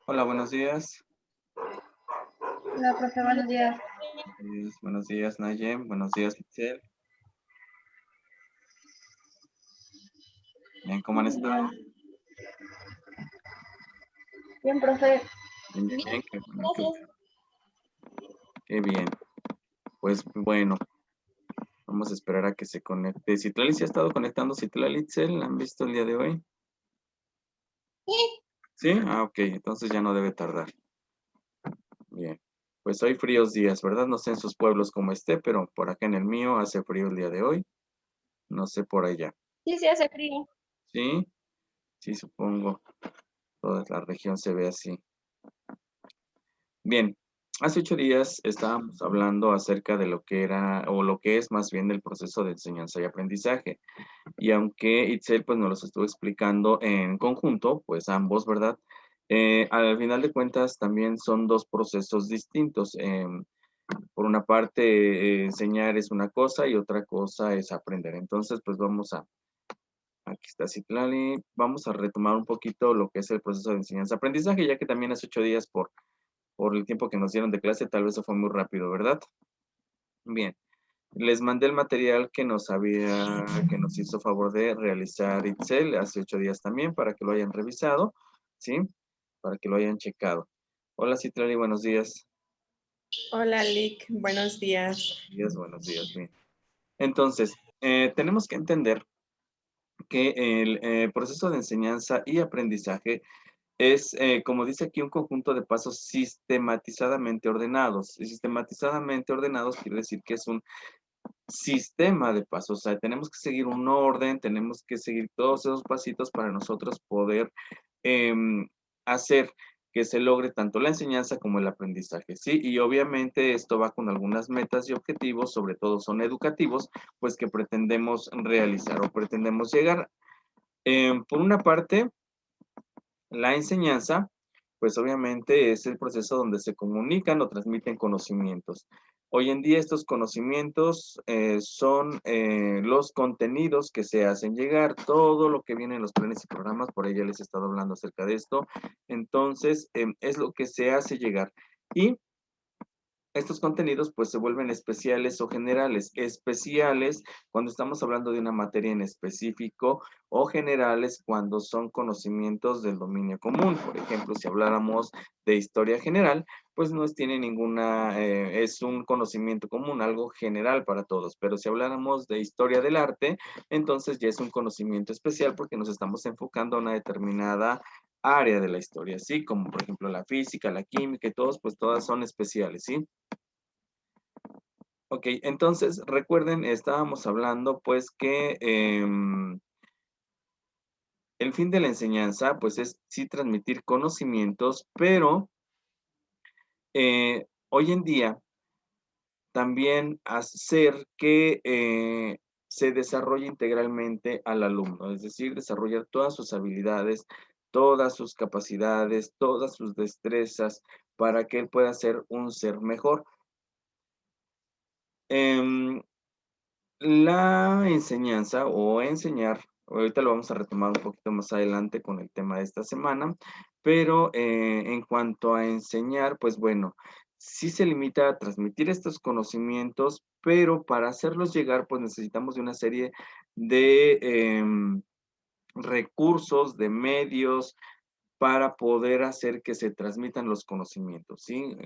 Hola, buenos días. Hola, profe, buenos días. Buenos días, Nayem. Buenos días, Itzel. Bien, ¿cómo han estado? Bien, bien, profe. Bien, Bien, bien, qué bueno, gracias. qué bien. Pues bueno, vamos a esperar a que se conecte. Citlali se ha estado conectando. Citlali, Itzel, ¿la han visto el día de hoy? Sí, ¿Sí? Ah, ok, entonces ya no debe tardar. Bien. Pues hoy fríos días, ¿verdad? No sé en sus pueblos cómo esté, pero por acá en el mío hace frío el día de hoy. No sé por allá. sí, se hace frío. ¿Sí? Sí, supongo. Toda la región se ve así. Bien, hace 8 días estábamos hablando acerca de lo que era, o lo que es más bien el proceso de enseñanza y aprendizaje. Y aunque Itzel pues nos los estuvo explicando en conjunto, pues ambos, ¿verdad? Al final de cuentas también son dos procesos distintos. Por una parte, enseñar es una cosa y otra cosa es aprender. Entonces, pues aquí está Citlali, vamos a retomar un poquito lo que es el proceso de enseñanza-aprendizaje, ya que también hace 8 días por el tiempo que nos dieron de clase, tal vez se fue muy rápido, ¿verdad? Bien, les mandé el material que nos hizo favor de realizar Itzel hace 8 días también, para que lo hayan revisado, ¿sí? Para que lo hayan checado. Hola, Citlali, buenos días. Hola, Lick, buenos días. Buenos días, bien. Entonces, tenemos que entender que el proceso de enseñanza y aprendizaje es, como dice aquí, un conjunto de pasos sistematizadamente ordenados. Y sistematizadamente ordenados quiere decir que es un sistema de pasos. O sea, tenemos que seguir un orden, tenemos que seguir todos esos pasitos para nosotros poder hacer que se logre tanto la enseñanza como el aprendizaje, ¿sí? Y obviamente esto va con algunas metas y objetivos, sobre todo son educativos, pues que pretendemos realizar o pretendemos llegar. Por una parte, la enseñanza, pues obviamente es el proceso donde se comunican o transmiten conocimientos. Hoy en día estos conocimientos son los contenidos que se hacen llegar, todo lo que viene en los planes y programas, por ahí ya les he estado hablando acerca de esto. Entonces, es lo que se hace llegar. Y estos contenidos pues se vuelven especiales o generales. Especiales cuando estamos hablando de una materia en específico o generales cuando son conocimientos del dominio común. Por ejemplo, si habláramos de historia general, pues no tiene ninguna, es un conocimiento común, algo general para todos. Pero si habláramos de historia del arte, entonces ya es un conocimiento especial porque nos estamos enfocando a una determinada área de la historia, ¿sí? Como por ejemplo la física, la química y todos, pues todas son especiales, ¿sí? Ok, entonces recuerden, estábamos hablando pues que el fin de la enseñanza pues es sí transmitir conocimientos, pero hoy en día también hacer que se desarrolle integralmente al alumno, es decir, desarrollar todas sus habilidades, todas sus capacidades, todas sus destrezas para que él pueda ser un ser mejor. Em, La enseñanza o enseñar, ahorita lo vamos a retomar un poquito más adelante con el tema de esta semana, pero en cuanto a enseñar, pues bueno, sí se limita a transmitir estos conocimientos, pero para hacerlos llegar, pues necesitamos de una serie de recursos, de medios para poder hacer que se transmitan los conocimientos, ¿sí?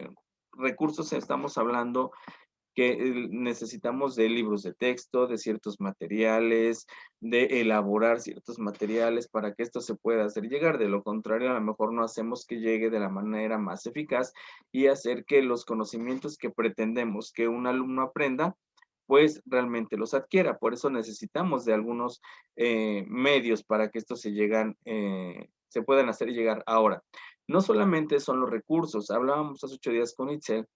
Recursos, estamos hablando que necesitamos de libros de texto, de ciertos materiales, de elaborar ciertos materiales para que esto se pueda hacer llegar. De lo contrario, a lo mejor no hacemos que llegue de la manera más eficaz y hacer que los conocimientos que pretendemos que un alumno aprenda, pues realmente los adquiera. Por eso necesitamos de algunos medios para que estos se puedan hacer llegar ahora. No solamente son los recursos, hablábamos hace 8 días con Itzel,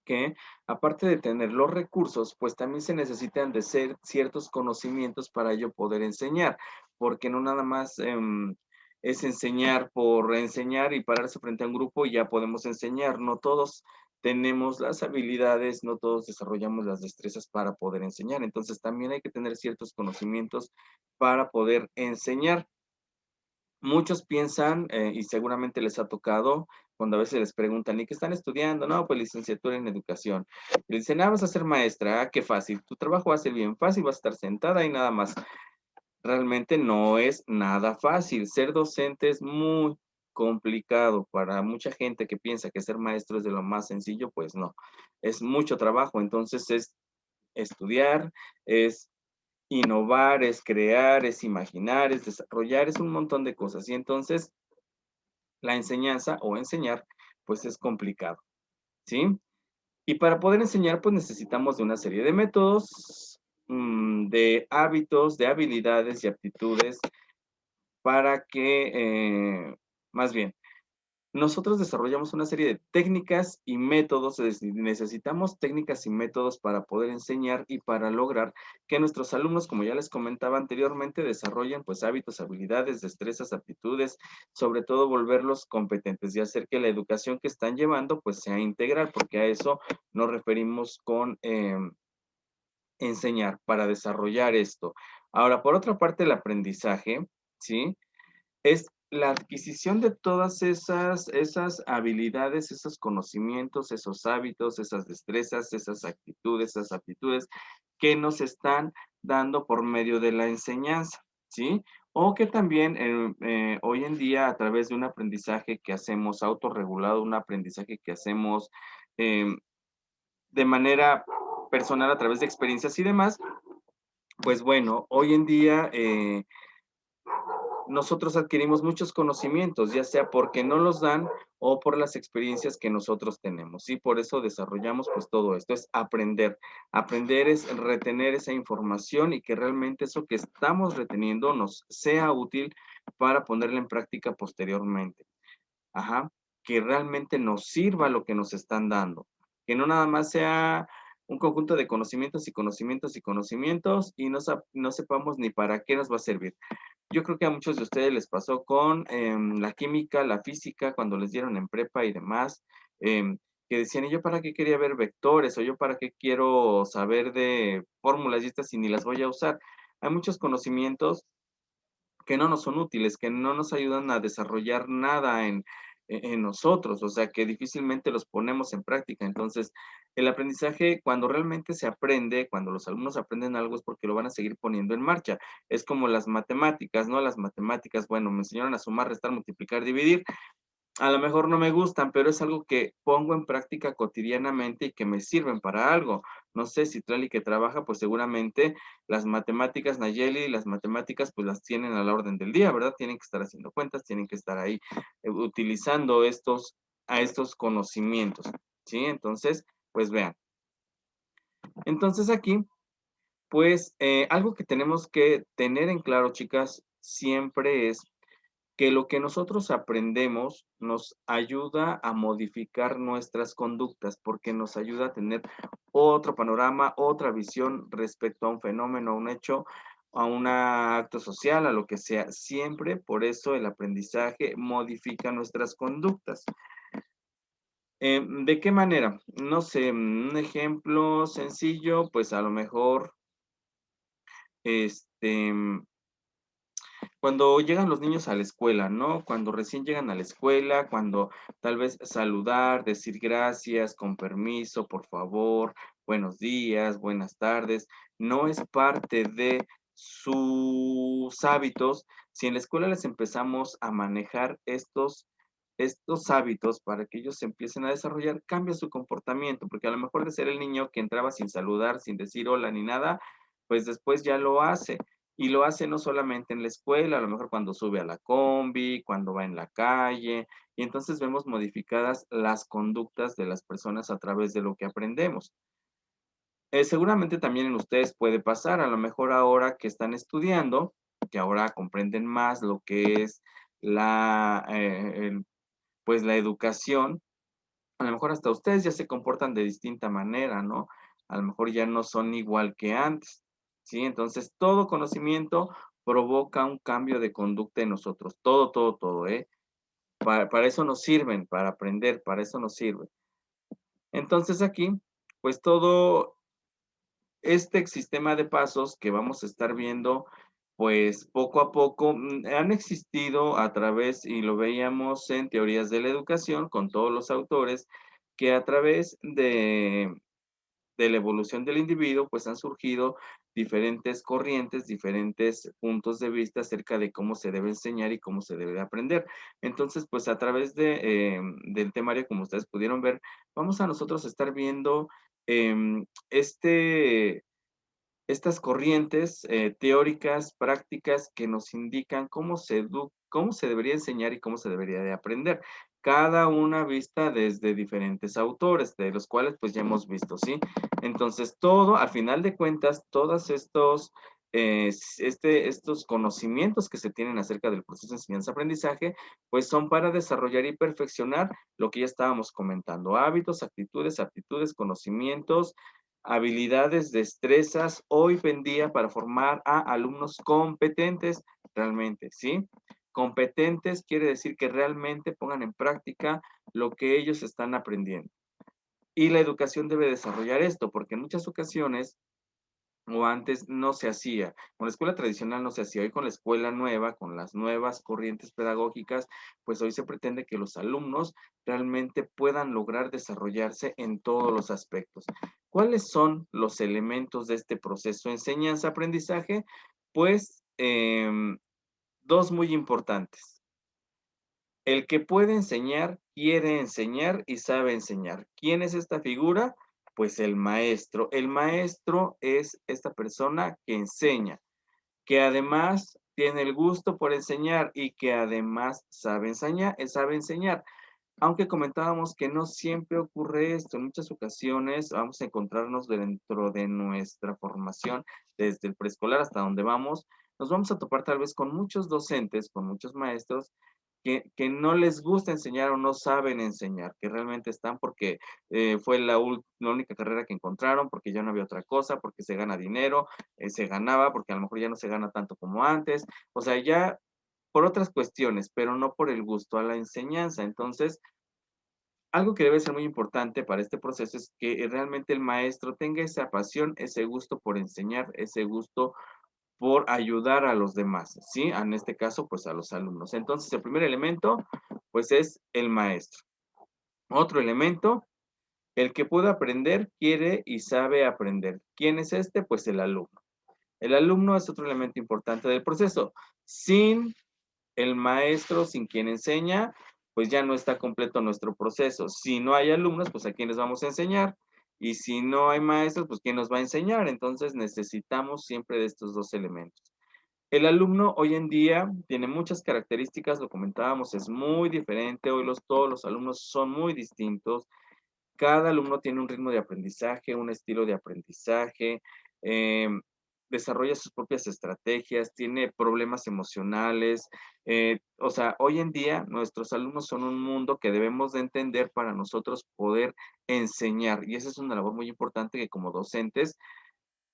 que aparte de tener los recursos, pues también se necesitan de ser ciertos conocimientos para yo poder enseñar, porque no nada más es enseñar por enseñar y pararse frente a un grupo y ya podemos enseñar, no todos tenemos las habilidades, no todos desarrollamos las destrezas para poder enseñar. Entonces, también hay que tener ciertos conocimientos para poder enseñar. Muchos piensan, y seguramente les ha tocado, cuando a veces les preguntan, ¿y qué están estudiando? No, pues licenciatura en educación. Y le dicen, vas a ser maestra, qué fácil, tu trabajo va a ser bien fácil, vas a estar sentada y nada más. Realmente no es nada fácil. Ser docente es muy complicado. Para mucha gente que piensa que ser maestro es de lo más sencillo, pues no. Es mucho trabajo. Entonces es estudiar, es innovar, es crear, es imaginar, es desarrollar, es un montón de cosas. Y entonces la enseñanza o enseñar, pues es complicado, ¿sí? Y para poder enseñar, pues necesitamos de una serie de métodos, de hábitos, de habilidades y aptitudes para que, más bien, nosotros desarrollamos una serie de técnicas y métodos, es decir, necesitamos técnicas y métodos para poder enseñar y para lograr que nuestros alumnos, como ya les comentaba anteriormente, desarrollen pues hábitos, habilidades, destrezas, aptitudes, sobre todo volverlos competentes y hacer que la educación que están llevando pues sea integral, porque a eso nos referimos con enseñar, para desarrollar esto. Ahora, por otra parte, el aprendizaje, ¿sí? Es la adquisición de todas esas habilidades, esos conocimientos, esos hábitos, esas destrezas, esas actitudes, esas aptitudes que nos están dando por medio de la enseñanza, ¿sí? O que también hoy en día a través de un aprendizaje que hacemos autorregulado, un aprendizaje que hacemos em, de manera personal a través de experiencias y demás, pues bueno, hoy en día nosotros adquirimos muchos conocimientos, ya sea porque no los dan o por las experiencias que nosotros tenemos. Y por eso desarrollamos pues todo esto, es aprender. Aprender es retener esa información y que realmente eso que estamos reteniendo nos sea útil para ponerla en práctica posteriormente. Ajá, que realmente nos sirva lo que nos están dando, que no nada más sea un conjunto de conocimientos y conocimientos y conocimientos y no sepamos ni para qué nos va a servir. Yo creo que a muchos de ustedes les pasó con la química, la física, cuando les dieron en prepa y demás, que decían, ¿y yo para qué quería ver vectores? O yo para qué quiero saber de fórmulas y estas si ni las voy a usar. Hay muchos conocimientos que no nos son útiles, que no nos ayudan a desarrollar nada en nosotros, o sea, que difícilmente los ponemos en práctica. Entonces, el aprendizaje, cuando realmente se aprende, cuando los alumnos aprenden algo es porque lo van a seguir poniendo en marcha. Es como las matemáticas, ¿no? Las matemáticas, bueno, me enseñaron a sumar, restar, multiplicar, dividir, a lo mejor no me gustan, pero es algo que pongo en práctica cotidianamente y que me sirven para algo. No sé si Tlali que trabaja, pues seguramente las matemáticas, Nayeli, las matemáticas pues las tienen a la orden del día, ¿verdad? Tienen que estar haciendo cuentas, tienen que estar ahí utilizando estos conocimientos, ¿sí? Entonces, pues vean. Entonces aquí, pues algo que tenemos que tener en claro, chicas, siempre es que lo que nosotros aprendemos nos ayuda a modificar nuestras conductas, porque nos ayuda a tener otro panorama, otra visión respecto a un fenómeno, a un hecho, a un acto social, a lo que sea. Siempre, por eso, el aprendizaje modifica nuestras conductas. ¿De qué manera? No sé, un ejemplo sencillo, pues a lo mejor, este, cuando llegan los niños a la escuela, ¿no? Cuando recién llegan a la escuela, cuando tal vez saludar, decir gracias, con permiso, por favor, buenos días, buenas tardes, no es parte de sus hábitos. Si en la escuela les empezamos a manejar estos hábitos para que ellos se empiecen a desarrollar, cambia su comportamiento, porque a lo mejor de ser el niño que entraba sin saludar, sin decir hola ni nada, pues después ya lo hace. Y lo hace no solamente en la escuela, a lo mejor cuando sube a la combi, cuando va en la calle, y entonces vemos modificadas las conductas de las personas a través de lo que aprendemos. Seguramente también en ustedes puede pasar, a lo mejor ahora que están estudiando, que ahora comprenden más lo que es pues la educación, a lo mejor hasta ustedes ya se comportan de distinta manera, ¿no? A lo mejor ya no son igual que antes, ¿sí? Entonces, todo conocimiento provoca un cambio de conducta en nosotros, todo, todo, todo, ¿eh? Para eso nos sirven, para aprender, para eso nos sirve. Entonces aquí, pues todo este sistema de pasos que vamos a estar viendo, pues poco a poco han existido a través, y lo veíamos en teorías de la educación con todos los autores, que a través de la evolución del individuo, pues han surgido diferentes corrientes, diferentes puntos de vista acerca de cómo se debe enseñar y cómo se debe aprender. Entonces, pues a través del temario, como ustedes pudieron ver, vamos a nosotros estar viendo estas corrientes teóricas, prácticas que nos indican cómo se debería enseñar y cómo se debería de aprender. Cada una vista desde diferentes autores, de los cuales pues ya hemos visto, ¿sí? Entonces todo, al final de cuentas, todos estos conocimientos que se tienen acerca del proceso de enseñanza-aprendizaje, pues son para desarrollar y perfeccionar lo que ya estábamos comentando, hábitos, actitudes, aptitudes, conocimientos, habilidades, destrezas, hoy en día para formar a alumnos competentes realmente, ¿sí? Competentes quiere decir que realmente pongan en práctica lo que ellos están aprendiendo. Y la educación debe desarrollar esto, porque en muchas ocasiones o antes no se hacía. Con la escuela tradicional no se hacía. Hoy con la escuela nueva, con las nuevas corrientes pedagógicas, pues hoy se pretende que los alumnos realmente puedan lograr desarrollarse en todos los aspectos. ¿Cuáles son los elementos de este proceso de enseñanza-aprendizaje? Pues dos muy importantes. El que puede enseñar, quiere enseñar y sabe enseñar. ¿Quién es esta figura? Pues el maestro. El maestro es esta persona que enseña, que además tiene el gusto por enseñar y que además sabe enseñar. Aunque comentábamos que no siempre ocurre esto, en muchas ocasiones vamos a encontrarnos dentro de nuestra formación, desde el preescolar hasta donde vamos, nos vamos a topar tal vez con muchos docentes, con muchos maestros que no les gusta enseñar o no saben enseñar, que realmente están porque fue la única carrera que encontraron, porque ya no había otra cosa, porque se gana dinero, se ganaba, porque a lo mejor ya no se gana tanto como antes, o sea, ya por otras cuestiones, pero no por el gusto a la enseñanza. Entonces, algo que debe ser muy importante para este proceso es que realmente el maestro tenga esa pasión, ese gusto por enseñar, ese gusto por ayudar a los demás, ¿sí? En este caso, pues a los alumnos. Entonces, el primer elemento, pues es el maestro. Otro elemento, el que puede aprender, quiere y sabe aprender. ¿Quién es este? Pues el alumno. El alumno es otro elemento importante del proceso. Sin el maestro, sin quien enseña, pues ya no está completo nuestro proceso. Si no hay alumnos, pues a quién les vamos a enseñar. Y si no hay maestros, pues quién nos va a enseñar. Entonces necesitamos siempre de estos dos elementos. El alumno hoy en día tiene muchas características, lo comentábamos, es muy diferente. Hoy todos los alumnos son muy distintos. Cada alumno tiene un ritmo de aprendizaje, un estilo de aprendizaje, desarrolla sus propias estrategias, tiene problemas emocionales. O sea, hoy en día nuestros alumnos son un mundo que debemos de entender para nosotros poder enseñar. Y esa es una labor muy importante que como docentes,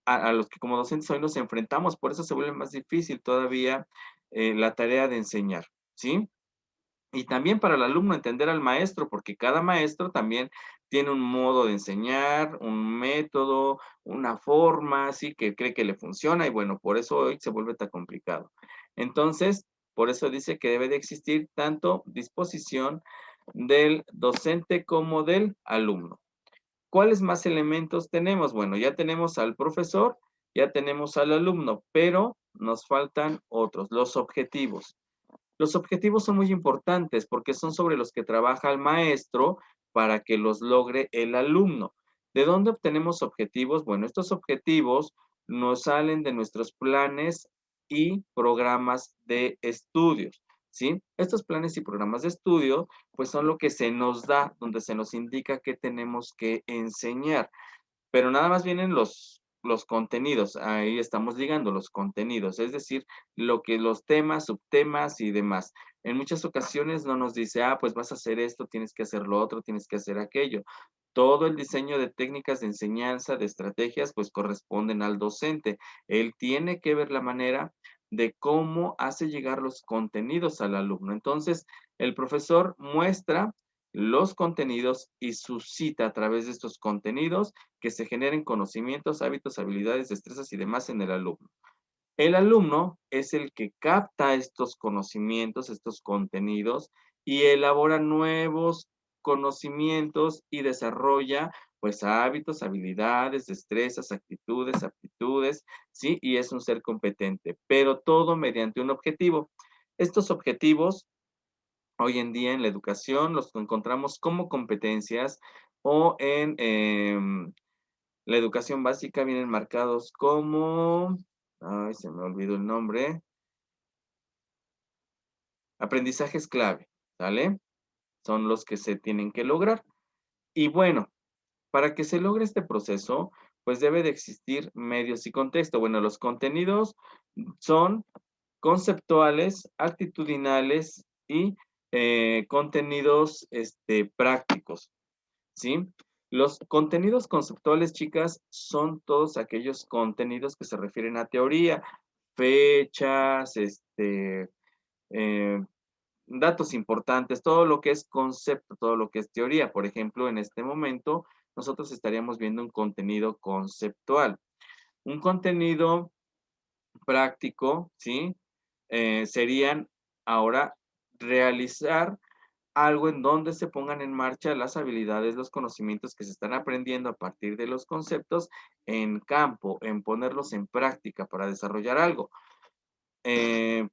a los que como docentes hoy nos enfrentamos, por eso se vuelve más difícil todavía la tarea de enseñar, ¿sí? Y también para el alumno entender al maestro, porque cada maestro también tiene un modo de enseñar, un método, una forma, así que cree que le funciona y bueno, por eso hoy se vuelve tan complicado. Entonces, por eso dice que debe de existir tanto disposición del docente como del alumno. ¿Cuáles más elementos tenemos? Bueno, ya tenemos al profesor, ya tenemos al alumno, pero nos faltan otros, los objetivos. Los objetivos son muy importantes porque son sobre los que trabaja el maestro para que los logre el alumno. ¿De dónde obtenemos objetivos? Bueno, estos objetivos nos salen de nuestros planes y programas de estudios, ¿sí? Estos planes y programas de estudio, pues son lo que se nos da, donde se nos indica qué tenemos que enseñar. Pero nada más vienen los contenidos, ahí estamos ligando los contenidos, es decir, lo que los temas, subtemas y demás. En muchas ocasiones no nos dice, pues vas a hacer esto, tienes que hacer lo otro, tienes que hacer aquello. Todo el diseño de técnicas de enseñanza, de estrategias, pues corresponden al docente. Él tiene que ver la manera de cómo hace llegar los contenidos al alumno. Entonces, el profesor muestra los contenidos y suscita a través de estos contenidos que se generen conocimientos, hábitos, habilidades, destrezas y demás en el alumno. El alumno es el que capta estos conocimientos, estos contenidos y elabora nuevos conocimientos y desarrolla pues hábitos, habilidades, destrezas, actitudes, aptitudes, ¿sí? Y es un ser competente, pero todo mediante un objetivo. Estos objetivos hoy en día en la educación los encontramos como competencias o en la educación básica vienen marcados como, ay, se me olvidó el nombre, aprendizajes clave, ¿sale? Son los que se tienen que lograr. Y bueno, para que se logre este proceso, pues debe de existir medios y contexto. Bueno, los contenidos son conceptuales, actitudinales y contenidos prácticos, ¿sí? Los contenidos conceptuales, chicas, son todos aquellos contenidos que se refieren a teoría, fechas, eh, datos importantes, todo lo que es concepto, todo lo que es teoría. Por ejemplo, en este momento, nosotros estaríamos viendo un contenido conceptual. Un contenido práctico, ¿sí? Serían ahora realizar algo en donde se pongan en marcha las habilidades, los conocimientos que se están aprendiendo a partir de los conceptos en campo, en ponerlos en práctica para desarrollar algo.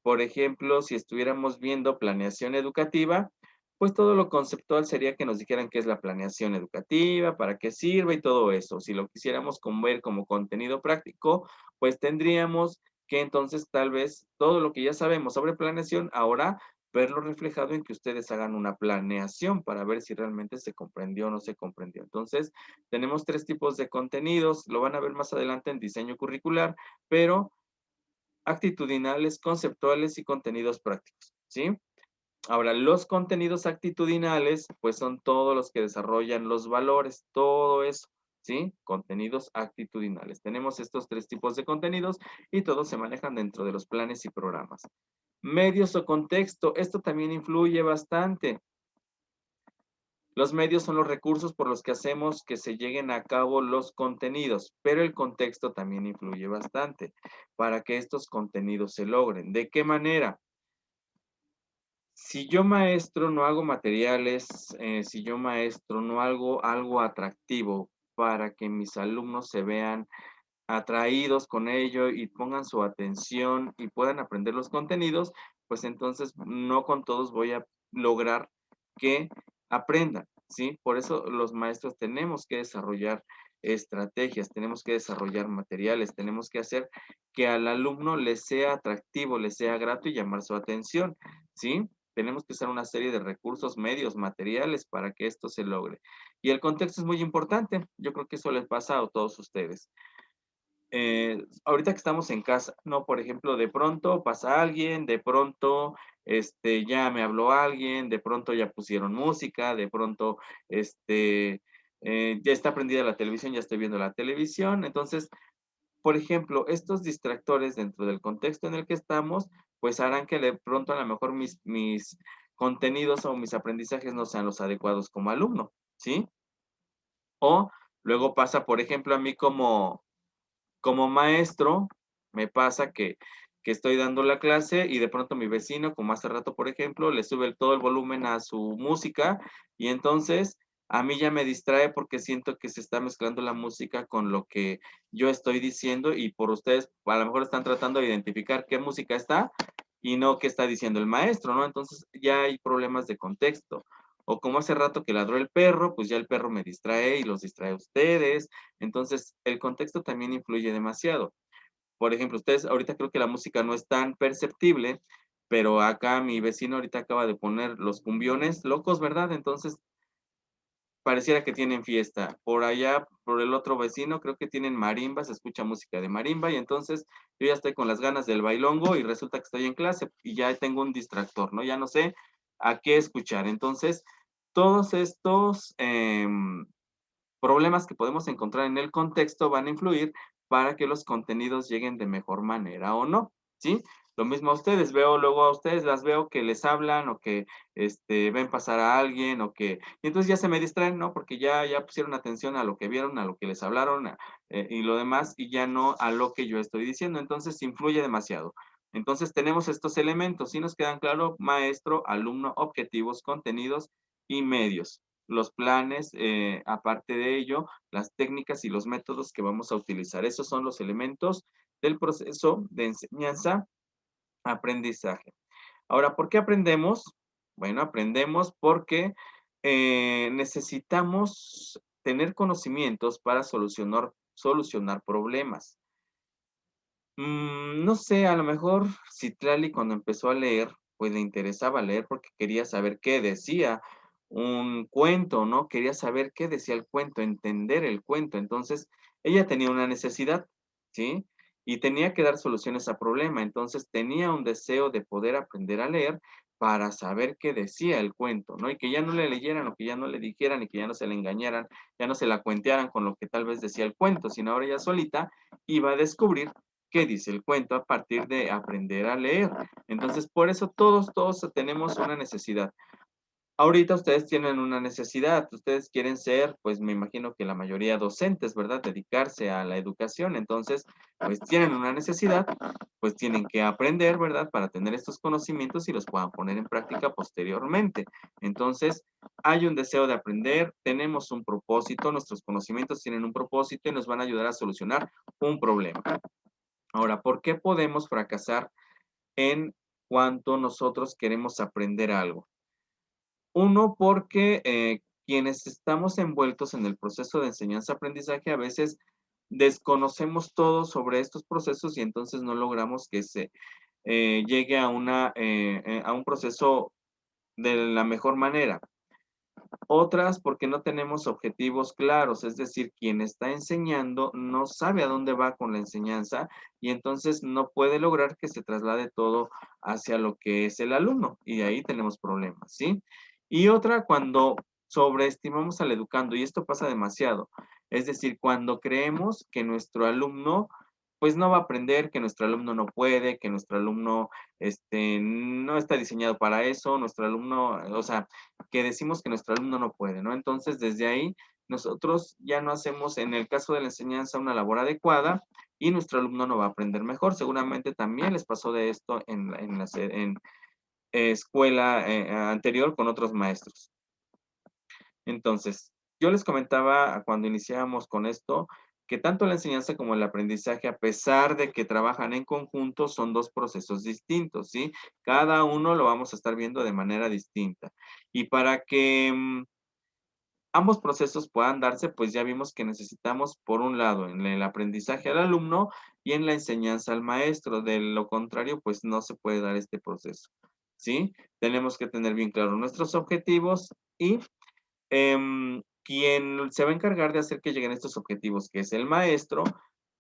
Por ejemplo, si estuviéramos viendo planeación educativa, pues todo lo conceptual sería que nos dijeran qué es la planeación educativa, para qué sirve y todo eso. Si lo quisiéramos ver como contenido práctico, pues tendríamos que entonces tal vez todo lo que ya sabemos sobre planeación, ahora verlo reflejado en que ustedes hagan una planeación para ver si realmente se comprendió o no se comprendió. Entonces, tenemos tres tipos de contenidos, lo van a ver más adelante en diseño curricular, pero actitudinales, conceptuales y contenidos prácticos, ¿sí? Ahora, los contenidos actitudinales, pues son todos los que desarrollan los valores, todo eso, ¿sí? Contenidos actitudinales. Tenemos estos tres tipos de contenidos y todos se manejan dentro de los planes y programas. Medios o contexto, esto también influye bastante. Los medios son los recursos por los que hacemos que se lleguen a cabo los contenidos, pero el contexto también influye bastante para que estos contenidos se logren. ¿De qué manera? Si yo maestro no hago materiales, si yo maestro no hago algo atractivo para que mis alumnos se vean atraídos con ello y pongan su atención y puedan aprender los contenidos, pues entonces no con todos voy a lograr que aprendan, ¿sí? Por eso los maestros tenemos que desarrollar estrategias, tenemos que desarrollar materiales, tenemos que hacer que al alumno le sea atractivo, le sea grato y llamar su atención, ¿sí? Tenemos que usar una serie de recursos, medios, materiales para que esto se logre. Y el contexto es muy importante. Yo creo que eso les pasa a todos ustedes. Ahorita que estamos en casa, ¿no? Por ejemplo, de pronto pasa alguien, de pronto ya me habló alguien, de pronto ya pusieron música, de pronto ya está prendida la televisión, ya estoy viendo la televisión. Entonces, por ejemplo, estos distractores dentro del contexto en el que estamos, pues harán que de pronto a lo mejor mis contenidos o mis aprendizajes no sean los adecuados como alumno, ¿sí? O luego pasa, por ejemplo, a mí como maestro, me pasa que estoy dando la clase y de pronto mi vecino, como hace rato, por ejemplo, le sube todo el volumen a su música y entonces a mí ya me distrae porque siento que se está mezclando la música con lo que yo estoy diciendo y por ustedes a lo mejor están tratando de identificar qué música está y no qué está diciendo el maestro, ¿no? Entonces ya hay problemas de contexto. O como hace rato que ladró el perro, pues ya el perro me distrae y los distrae a ustedes. Entonces, el contexto también influye demasiado. Por ejemplo, ustedes ahorita creo que la música no es tan perceptible, pero acá mi vecino ahorita acaba de poner los cumbiones locos, ¿verdad? Entonces, pareciera que tienen fiesta. Por allá, por el otro vecino, creo que tienen marimba, se escucha música de marimba y entonces yo ya estoy con las ganas del bailongo y resulta que estoy en clase y ya tengo un distractor, ¿no? Ya no sé a qué escuchar. Entonces, todos estos problemas que podemos encontrar en el contexto van a influir para que los contenidos lleguen de mejor manera o no, ¿sí? Lo mismo a ustedes, veo luego a ustedes, las veo que les hablan o que ven pasar a alguien o que, y entonces ya se me distraen, ¿no? Porque ya pusieron atención a lo que vieron, a lo que les hablaron y lo demás, y ya no a lo que yo estoy diciendo. Entonces influye demasiado. Entonces tenemos estos elementos, ¿sí nos quedan claro? Maestro, alumno, objetivos, contenidos y medios. Los planes, aparte de ello, las técnicas y los métodos que vamos a utilizar. Esos son los elementos del proceso de enseñanza aprendizaje. Ahora, ¿por qué aprendemos? Bueno, aprendemos porque necesitamos tener conocimientos para solucionar problemas. No sé, a lo mejor Citlali cuando empezó a leer, pues le interesaba leer porque quería saber qué decía un cuento, ¿no? Quería saber qué decía el cuento, entender el cuento. Entonces, ella tenía una necesidad, ¿sí? Y tenía que dar soluciones a problema. Entonces, tenía un deseo de poder aprender a leer para saber qué decía el cuento, ¿no? Y que ya no le leyeran o que ya no le dijeran y que ya no se le engañaran, ya no se la cuentearan con lo que tal vez decía el cuento, sino ahora ella solita iba a descubrir qué dice el cuento a partir de aprender a leer. Entonces, por eso todos tenemos una necesidad. Ahorita ustedes tienen una necesidad, ustedes quieren ser, pues me imagino que la mayoría docentes, ¿verdad? Dedicarse a la educación, entonces, pues tienen una necesidad, pues tienen que aprender, ¿verdad? Para tener estos conocimientos y los puedan poner en práctica posteriormente. Entonces, hay un deseo de aprender, tenemos un propósito, nuestros conocimientos tienen un propósito y nos van a ayudar a solucionar un problema. Ahora, ¿por qué podemos fracasar en cuanto nosotros queremos aprender algo? Uno, porque quienes estamos envueltos en el proceso de enseñanza-aprendizaje a veces desconocemos todo sobre estos procesos y entonces no logramos que se llegue a a un proceso de la mejor manera. Otras porque no tenemos objetivos claros, es decir, quien está enseñando no sabe a dónde va con la enseñanza y entonces no puede lograr que se traslade todo hacia lo que es el alumno y ahí tenemos problemas, ¿sí? Y otra cuando sobreestimamos al educando y esto pasa demasiado, es decir, cuando creemos que nuestro alumno pues no va a aprender, que nuestro alumno no puede, que nuestro alumno no está diseñado para eso, nuestro alumno, o sea, que decimos que nuestro alumno no puede, ¿no? Entonces, desde ahí, nosotros ya no hacemos, en el caso de la enseñanza, una labor adecuada y nuestro alumno no va a aprender mejor. Seguramente también les pasó de esto en escuela anterior con otros maestros. Entonces, yo les comentaba cuando iniciábamos con esto, que tanto la enseñanza como el aprendizaje, a pesar de que trabajan en conjunto, son dos procesos distintos, ¿sí? Cada uno lo vamos a estar viendo de manera distinta. Y para que ambos procesos puedan darse, pues ya vimos que necesitamos, por un lado, en el aprendizaje al alumno y en la enseñanza al maestro. De lo contrario, pues no se puede dar este proceso, ¿sí? Tenemos que tener bien claros nuestros objetivos y quien se va a encargar de hacer que lleguen estos objetivos, que es el maestro,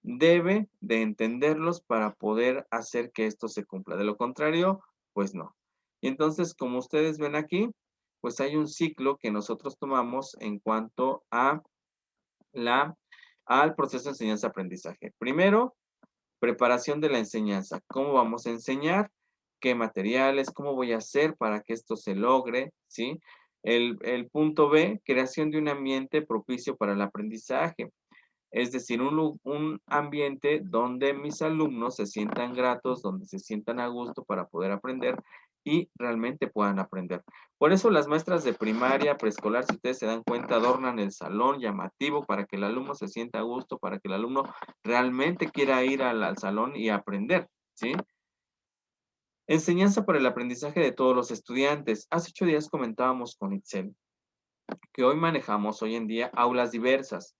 debe de entenderlos para poder hacer que esto se cumpla. De lo contrario, pues no. Y entonces, como ustedes ven aquí, pues hay un ciclo que nosotros tomamos en cuanto a al proceso de enseñanza-aprendizaje. Primero, preparación de la enseñanza. ¿Cómo vamos a enseñar? ¿Qué materiales? ¿Cómo voy a hacer para que esto se logre? ¿Sí? El punto B, creación de un ambiente propicio para el aprendizaje. Es decir, un ambiente donde mis alumnos se sientan gratos, donde se sientan a gusto para poder aprender y realmente puedan aprender. Por eso las maestras de primaria, preescolar, si ustedes se dan cuenta, adornan el salón llamativo para que el alumno se sienta a gusto, para que el alumno realmente quiera ir al salón y aprender, ¿sí? Enseñanza para el aprendizaje de todos los estudiantes. Hace 8 días comentábamos con Itzel que hoy en día, aulas diversas.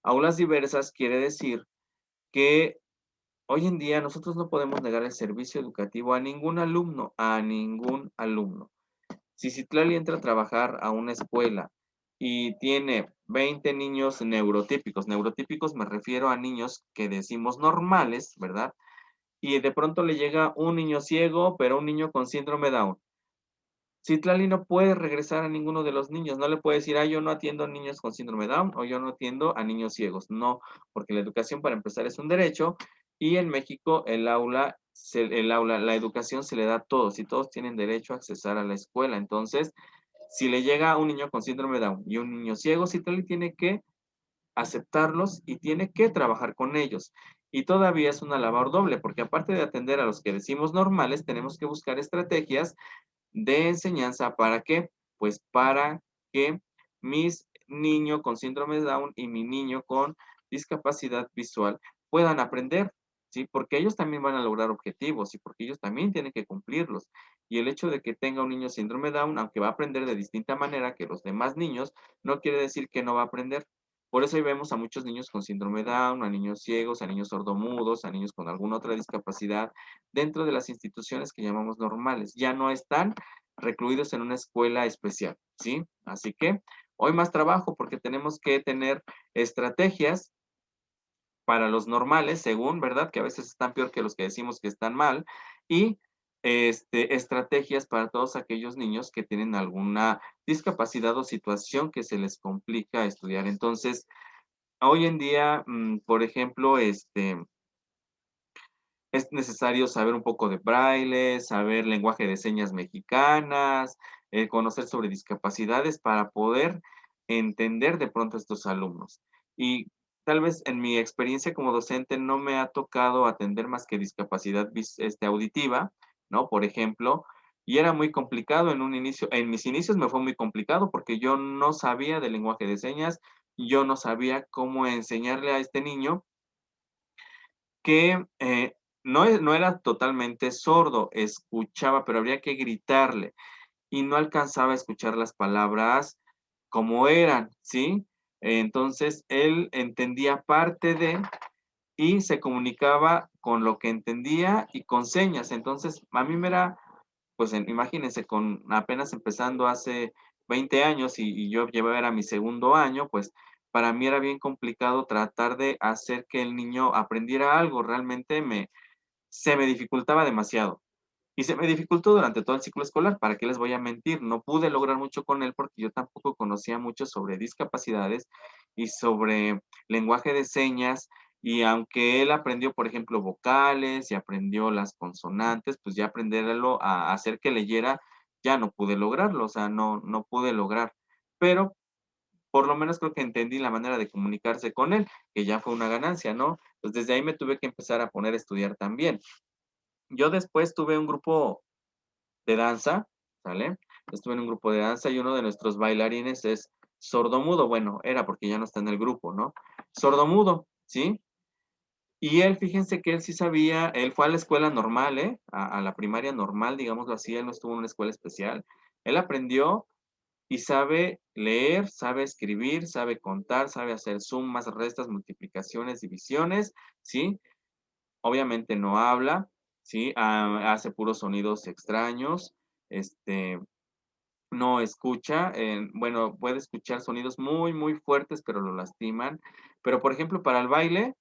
Aulas diversas quiere decir que hoy en día nosotros no podemos negar el servicio educativo a ningún alumno, a ningún alumno. Si Citlali entra a trabajar a una escuela y tiene 20 niños neurotípicos me refiero a niños que decimos normales, ¿verdad? Y de pronto le llega un niño ciego, pero un niño con síndrome Down. Citlali no puede regresar a ninguno de los niños, no le puede decir, yo no atiendo a niños con síndrome Down o yo no atiendo a niños ciegos. No, porque la educación para empezar es un derecho y en México el aula el aula, la educación se le da a todos y todos tienen derecho a accesar a la escuela. Entonces, si le llega un niño con síndrome de Down y un niño ciego, Citlali tiene que aceptarlos y tiene que trabajar con ellos. Y todavía es una labor doble, porque aparte de atender a los que decimos normales, tenemos que buscar estrategias de enseñanza. ¿Para qué? Pues para que mis niño con síndrome de Down y mi niño con discapacidad visual puedan aprender, ¿sí? Porque ellos también van a lograr objetivos y porque ellos también tienen que cumplirlos. Y el hecho de que tenga un niño síndrome de Down, aunque va a aprender de distinta manera que los demás niños, no quiere decir que no va a aprender. Por eso hoy vemos a muchos niños con síndrome de Down, a niños ciegos, a niños sordomudos, a niños con alguna otra discapacidad dentro de las instituciones que llamamos normales. Ya no están recluidos en una escuela especial, ¿sí? Así que hoy más trabajo porque tenemos que tener estrategias para los normales, según, ¿verdad? Que a veces están peor que los que decimos que están mal, y estrategias para todos aquellos niños que tienen alguna discapacidad o situación que se les complica estudiar. Entonces, hoy en día, por ejemplo, es necesario saber un poco de braille, saber lenguaje de señas mexicanas, conocer sobre discapacidades para poder entender de pronto a estos alumnos. Y tal vez en mi experiencia como docente no me ha tocado atender más que discapacidad auditiva, ¿no? Por ejemplo, y era muy complicado en un inicio, en mis inicios me fue muy complicado porque yo no sabía del lenguaje de señas, yo no sabía cómo enseñarle a este niño que no era totalmente sordo, escuchaba, pero habría que gritarle y no alcanzaba a escuchar las palabras como eran, ¿sí? Entonces él entendía parte de y se comunicaba con lo que entendía y con señas. Entonces, a mí me era, pues imagínense, con apenas empezando hace 20 años y yo llevaba era mi segundo año, pues para mí era bien complicado tratar de hacer que el niño aprendiera algo. Realmente se me dificultaba demasiado. Y se me dificultó durante todo el ciclo escolar, ¿para qué les voy a mentir? No pude lograr mucho con él porque yo tampoco conocía mucho sobre discapacidades y sobre lenguaje de señas. Y aunque él aprendió, por ejemplo, vocales y aprendió las consonantes, pues ya aprenderlo a hacer que leyera, ya no pude lograrlo, o sea, no pude lograr. Pero por lo menos creo que entendí la manera de comunicarse con él, que ya fue una ganancia, ¿no? Pues desde ahí me tuve que empezar a poner a estudiar también. Yo después tuve un grupo de danza, ¿sale? Estuve en un grupo de danza y uno de nuestros bailarines es sordomudo. Bueno, era porque ya no está en el grupo, ¿no? Sordomudo, ¿sí? Y él, fíjense que él sí sabía, él fue a la escuela normal, ¿eh? A la primaria normal, digámoslo así, él no estuvo en una escuela especial. Él aprendió y sabe leer, sabe escribir, sabe contar, sabe hacer sumas, restas, multiplicaciones, divisiones, ¿sí? Obviamente no habla, ¿sí? Hace puros sonidos extraños, este, no escucha, bueno, puede escuchar sonidos muy, muy fuertes, pero lo lastiman. Pero, por ejemplo, para el baile,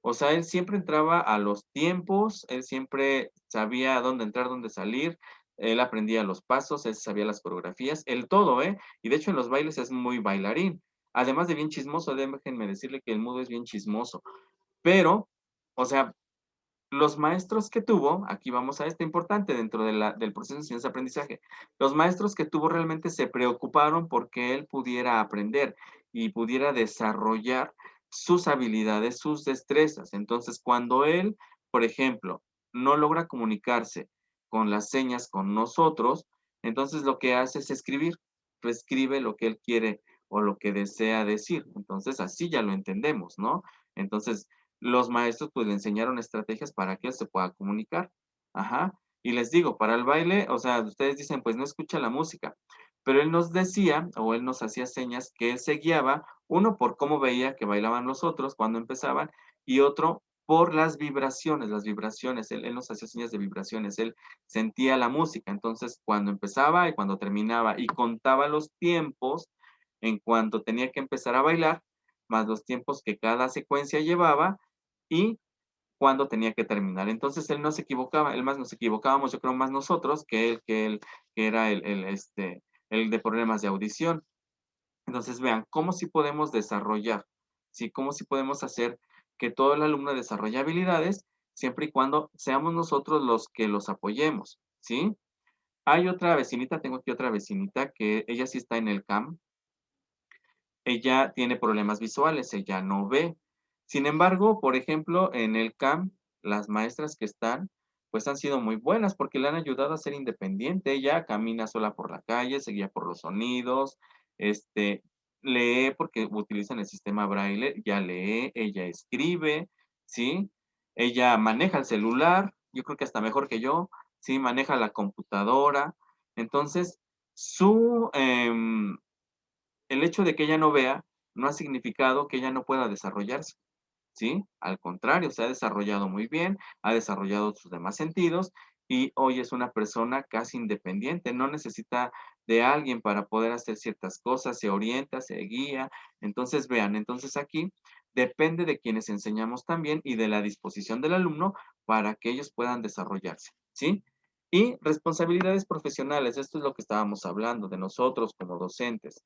o sea, él siempre entraba a los tiempos, él siempre sabía dónde entrar, dónde salir, él aprendía los pasos, él sabía las coreografías, el todo, ¿eh? Y de hecho en los bailes es muy bailarín. Además de bien chismoso, déjenme decirle que el mudo es bien chismoso. Pero, o sea, los maestros que tuvo, aquí vamos a esto importante dentro de del proceso de enseñanza-aprendizaje, los maestros que tuvo realmente se preocuparon porque él pudiera aprender y pudiera desarrollar sus habilidades, sus destrezas. Entonces, cuando él, por ejemplo, no logra comunicarse con las señas con nosotros, entonces lo que hace es escribir, escribe lo que él quiere o lo que desea decir. Entonces, así ya lo entendemos, ¿no? Entonces, los maestros pues le enseñaron estrategias para que él se pueda comunicar. Ajá. Y les digo, para el baile, o sea, ustedes dicen, pues no escucha la música, pero él nos decía o él nos hacía señas que él se guiaba, uno por cómo veía que bailaban los otros cuando empezaban y otro por las vibraciones, él nos hacía señas de vibraciones, él sentía la música, entonces cuando empezaba y cuando terminaba y contaba los tiempos en cuanto tenía que empezar a bailar, más los tiempos que cada secuencia llevaba, y cuándo tenía que terminar. Entonces él no se equivocaba, él más nos equivocábamos, yo creo más nosotros que era el de problemas de audición. Entonces vean, cómo sí podemos desarrollar, sí, cómo sí podemos hacer que todo el alumno desarrolle habilidades siempre y cuando seamos nosotros los que los apoyemos, ¿sí? Hay otra vecinita, tengo aquí otra vecinita que ella sí está en el CAM. Ella tiene problemas visuales, ella no ve. Sin embargo, por ejemplo, en el CAM, las maestras que están, pues han sido muy buenas porque le han ayudado a ser independiente. Ella camina sola por la calle, se guía por los sonidos, este, lee porque utilizan el sistema braille, ya lee, ella escribe, ¿sí? Ella maneja el celular, yo creo que hasta mejor que yo, ¿sí? Maneja la computadora. Entonces, su, el hecho de que ella no vea no ha significado que ella no pueda desarrollarse, ¿sí? Al contrario, se ha desarrollado muy bien, ha desarrollado sus demás sentidos y hoy es una persona casi independiente, no necesita de alguien para poder hacer ciertas cosas, se orienta, se guía. Entonces, vean, entonces aquí depende de quienes enseñamos también y de la disposición del alumno para que ellos puedan desarrollarse, ¿sí? Y responsabilidades profesionales, esto es lo que estábamos hablando de nosotros como docentes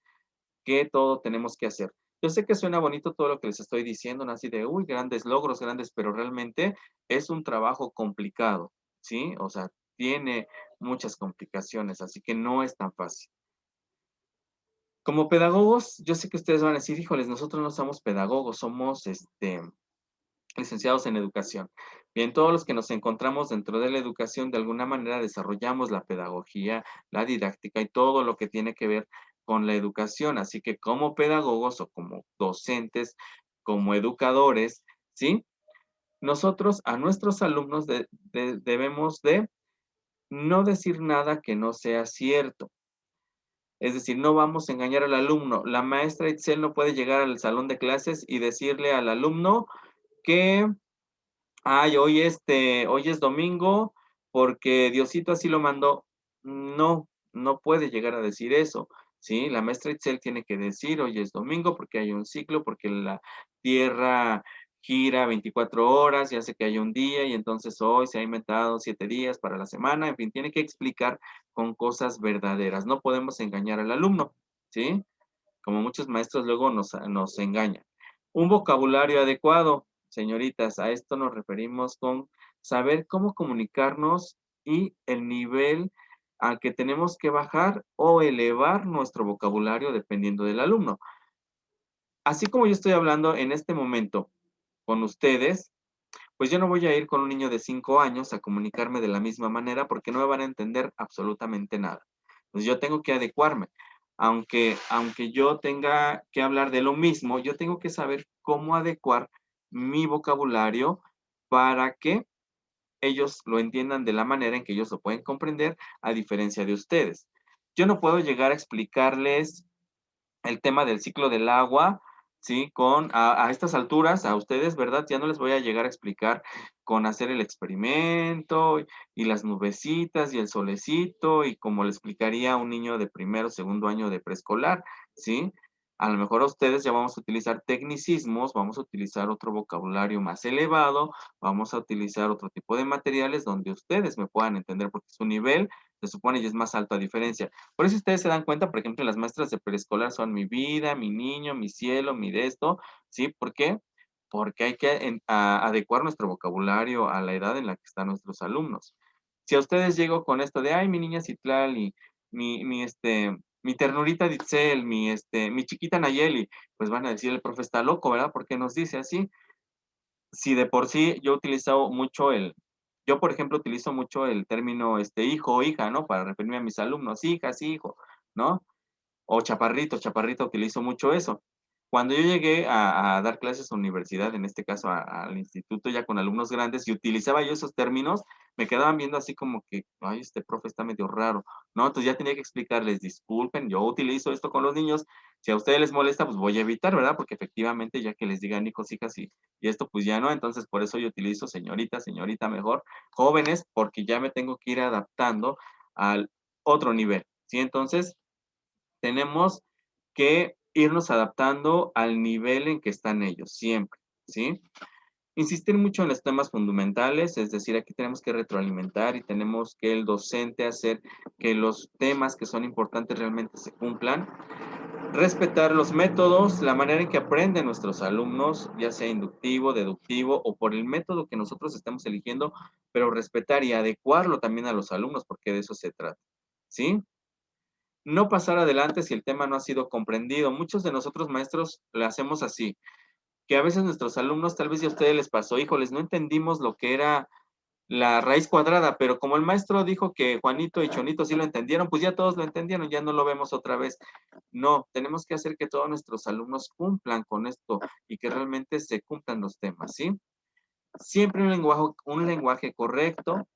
que todo tenemos que hacer. Yo sé que suena bonito todo lo que les estoy diciendo, ¿no? Así de, uy, grandes logros, grandes, pero realmente es un trabajo complicado, ¿sí? O sea, tiene muchas complicaciones, así que no es tan fácil. Como pedagogos, yo sé que ustedes van a decir, híjoles, nosotros no somos pedagogos, somos, licenciados en educación. Bien, todos los que nos encontramos dentro de la educación, de alguna manera desarrollamos la pedagogía, la didáctica y todo lo que tiene que ver con la educación. Así que como pedagogos o como docentes, como educadores, ¿sí? Nosotros a nuestros alumnos debemos de no decir nada que no sea cierto. Es decir, no vamos a engañar al alumno. La maestra Itzel no puede llegar al salón de clases y decirle al alumno que ay, hoy es domingo porque Diosito así lo mandó. No, no puede llegar a decir eso, ¿sí? La maestra Itzel tiene que decir, hoy es domingo porque hay un ciclo, porque la Tierra gira 24 horas y hace que haya un día y entonces hoy se ha inventado 7 días para la semana, en fin, tiene que explicar con cosas verdaderas. No podemos engañar al alumno, ¿sí? Como muchos maestros luego nos engañan. Un vocabulario adecuado, señoritas, a esto nos referimos con saber cómo comunicarnos y el nivel al que tenemos que bajar o elevar nuestro vocabulario dependiendo del alumno. Así como yo estoy hablando en este momento con ustedes, pues yo no voy a ir con un niño de 5 años a comunicarme de la misma manera porque no me van a entender absolutamente nada. Pues yo tengo que adecuarme. Aunque yo tenga que hablar de lo mismo, yo tengo que saber cómo adecuar mi vocabulario para que ellos lo entiendan de la manera en que ellos lo pueden comprender, a diferencia de ustedes. Yo no puedo llegar a explicarles el tema del ciclo del agua, ¿sí? A estas alturas, a ustedes, ¿verdad? Ya no les voy a llegar a explicar con hacer el experimento y las nubecitas y el solecito y como le explicaría a un niño de primero o segundo año de preescolar, ¿sí? A lo mejor a ustedes ya vamos a utilizar tecnicismos, vamos a utilizar otro vocabulario más elevado, vamos a utilizar otro tipo de materiales donde ustedes me puedan entender porque su nivel se supone ya es más alto a diferencia. Por eso ustedes se dan cuenta, por ejemplo, las maestras de preescolar son mi vida, mi niño, mi cielo, mi de esto, ¿sí? ¿Por qué? Porque hay que adecuar nuestro vocabulario a la edad en la que están nuestros alumnos. Si a ustedes llego con esto de, ay, mi niña Citlali, mi ternurita Ditzel, mi chiquita Nayeli, pues van a decir, el profe está loco, ¿verdad? ¿Por qué nos dice así? Si de por sí yo he utilizado mucho yo por ejemplo utilizo mucho el término hijo o hija, ¿no? Para referirme a mis alumnos, hijas, hijo, ¿no? O chaparrito, chaparrito, utilizo mucho eso. Cuando yo llegué a dar clases a universidad, en este caso al instituto, ya con alumnos grandes, y utilizaba yo esos términos, me quedaban viendo así como que, ay, este profe está medio raro, ¿no? Entonces ya tenía que explicarles, disculpen, yo utilizo esto con los niños, si a ustedes les molesta, pues voy a evitar, ¿verdad? Porque efectivamente, ya que les digan hijos, hijas y esto, pues ya no, entonces por eso yo utilizo señorita, señorita mejor, jóvenes, porque ya me tengo que ir adaptando al otro nivel, ¿sí? Entonces, tenemos que irnos adaptando al nivel en que están ellos, siempre, ¿sí? Insistir mucho en los temas fundamentales, es decir, aquí tenemos que retroalimentar y tenemos que el docente hacer que los temas que son importantes realmente se cumplan. Respetar los métodos, la manera en que aprenden nuestros alumnos, ya sea inductivo, deductivo o por el método que nosotros estemos eligiendo, pero respetar y adecuarlo también a los alumnos, porque de eso se trata, ¿sí? No pasar adelante si el tema no ha sido comprendido. Muchos de nosotros maestros lo hacemos así, que a veces nuestros alumnos, tal vez ya a ustedes les pasó, híjoles, no entendimos lo que era la raíz cuadrada, pero como el maestro dijo que Juanito y Chonito sí lo entendieron, pues ya todos lo entendieron, ya no lo vemos otra vez. No, tenemos que hacer que todos nuestros alumnos cumplan con esto y que realmente se cumplan los temas, ¿sí? Siempre un lenguaje correcto.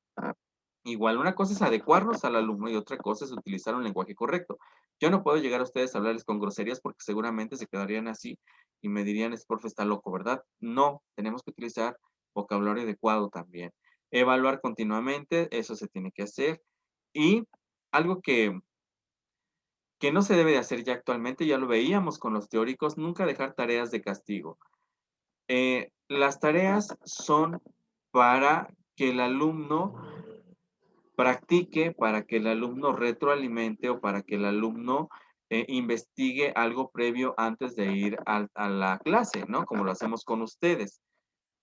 Igual, una cosa es adecuarnos al alumno y otra cosa es utilizar un lenguaje correcto. Yo no puedo llegar a ustedes a hablarles con groserías porque seguramente se quedarían así y me dirían, es profe, está loco, ¿verdad? No, tenemos que utilizar vocabulario adecuado también. Evaluar continuamente, eso se tiene que hacer. Y algo que no se debe de hacer ya actualmente, ya lo veíamos con los teóricos, nunca dejar tareas de castigo. Las tareas son para que el alumno practique, para que el alumno retroalimente o para que el alumno investigue algo previo antes de ir a la clase, ¿no? Como lo hacemos con ustedes.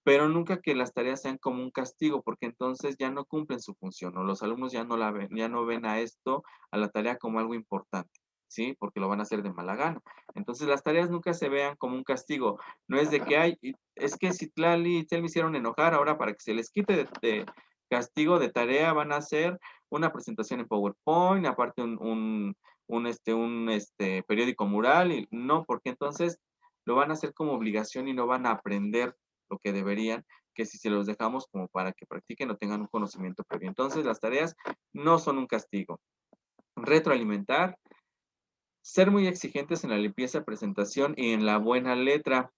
Pero nunca que las tareas sean como un castigo, porque entonces ya no cumplen su función, o los alumnos ya no la ven, ya no ven a esto, a la tarea como algo importante, ¿sí? Porque lo van a hacer de mala gana. Entonces las tareas nunca se vean como un castigo. No es de que hay, es que Citlali y Tel me hicieron enojar, ahora para que se les quite de castigo de tarea van a hacer una presentación en PowerPoint, aparte un periódico mural, y no, porque entonces lo van a hacer como obligación y no van a aprender lo que deberían, que si se los dejamos como para que practiquen o tengan un conocimiento previo. Entonces, las tareas no son un castigo. Retroalimentar, ser muy exigentes en la limpieza, presentación y en la buena letra.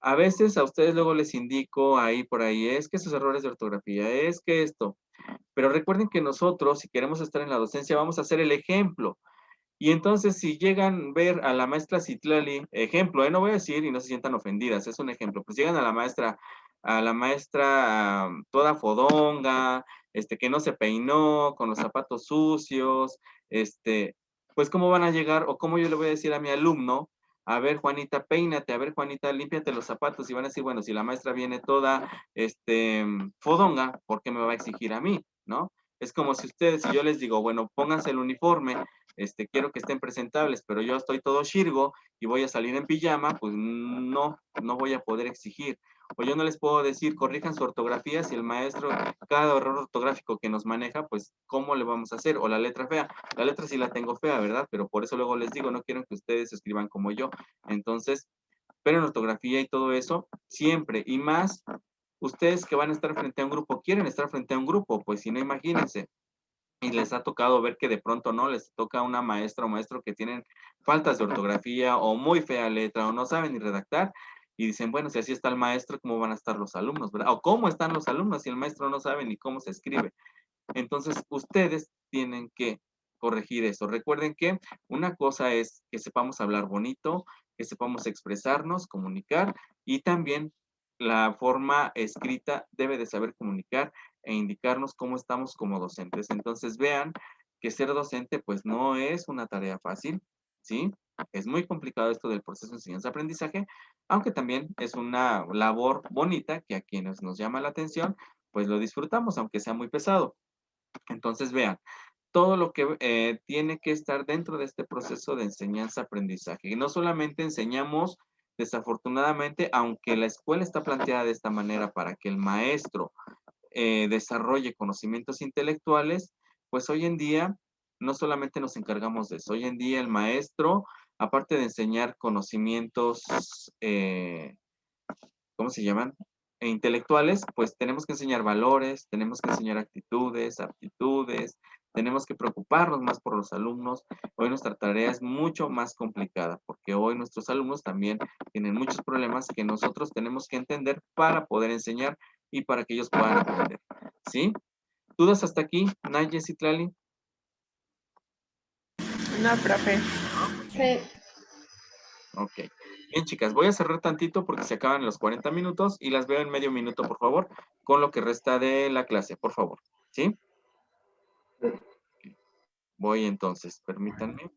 A veces a ustedes luego les indico ahí por ahí, es que sus errores de ortografía, es que esto. Pero recuerden que nosotros, si queremos estar en la docencia, vamos a ser el ejemplo. Y entonces, si llegan a ver a la maestra Citlali, ejemplo, no voy a decir y no se sientan ofendidas, es un ejemplo, pues llegan a la maestra toda fodonga, que no se peinó, con los zapatos sucios, pues cómo van a llegar o cómo yo le voy a decir a mi alumno, a ver, Juanita, peínate, a ver, Juanita, límpiate los zapatos y van a decir, bueno, si la maestra viene toda, fodonga, ¿por qué me va a exigir a mí, no? Es como si ustedes, si yo les digo, bueno, pónganse el uniforme, quiero que estén presentables, pero yo estoy todo shirgo y voy a salir en pijama, pues no voy a poder exigir. O yo no les puedo decir, corrijan su ortografía si el maestro, cada error ortográfico que nos maneja, pues, ¿cómo le vamos a hacer? O la letra fea. La letra sí la tengo fea, ¿verdad? Pero por eso luego les digo, no quiero que ustedes escriban como yo. Entonces, pero en ortografía y todo eso, siempre, y más, ustedes que van a estar frente a un grupo, quieren estar frente a un grupo, pues si no, imagínense, y les ha tocado ver que de pronto no les toca una maestra o maestro que tienen faltas de ortografía o muy fea letra o no saben ni redactar y dicen, bueno, si así está el maestro, ¿cómo van a estar los alumnos, verdad? O cómo están los alumnos si el maestro no sabe ni cómo se escribe. Entonces, ustedes tienen que corregir eso. Recuerden que una cosa es que sepamos hablar bonito, que sepamos expresarnos, comunicar y también la forma escrita debe de saber comunicar e indicarnos cómo estamos como docentes. Entonces, vean que ser docente pues no es una tarea fácil, ¿sí? Es muy complicado esto del proceso de enseñanza-aprendizaje, aunque también es una labor bonita que a quienes nos llama la atención, pues lo disfrutamos, aunque sea muy pesado. Entonces, vean, todo lo que tiene que estar dentro de este proceso de enseñanza-aprendizaje. Y no solamente enseñamos, desafortunadamente, aunque la escuela está planteada de esta manera para que el maestro desarrolle conocimientos intelectuales, pues hoy en día no solamente nos encargamos de eso. Hoy en día el maestro, aparte de enseñar conocimientos, ¿cómo se llaman? Intelectuales, pues tenemos que enseñar valores, tenemos que enseñar actitudes, aptitudes, tenemos que preocuparnos más por los alumnos. Hoy nuestra tarea es mucho más complicada porque hoy nuestros alumnos también tienen muchos problemas que nosotros tenemos que entender para poder enseñar y para que ellos puedan aprender. ¿Sí? ¿Dudas hasta aquí, Nayes y Tlali? No, profe. Sí. Ok. Bien, chicas, voy a cerrar tantito porque se acaban los 40 minutos y las veo en medio minuto, por favor, con lo que resta de la clase, por favor. ¿Sí? Voy entonces, permítanme.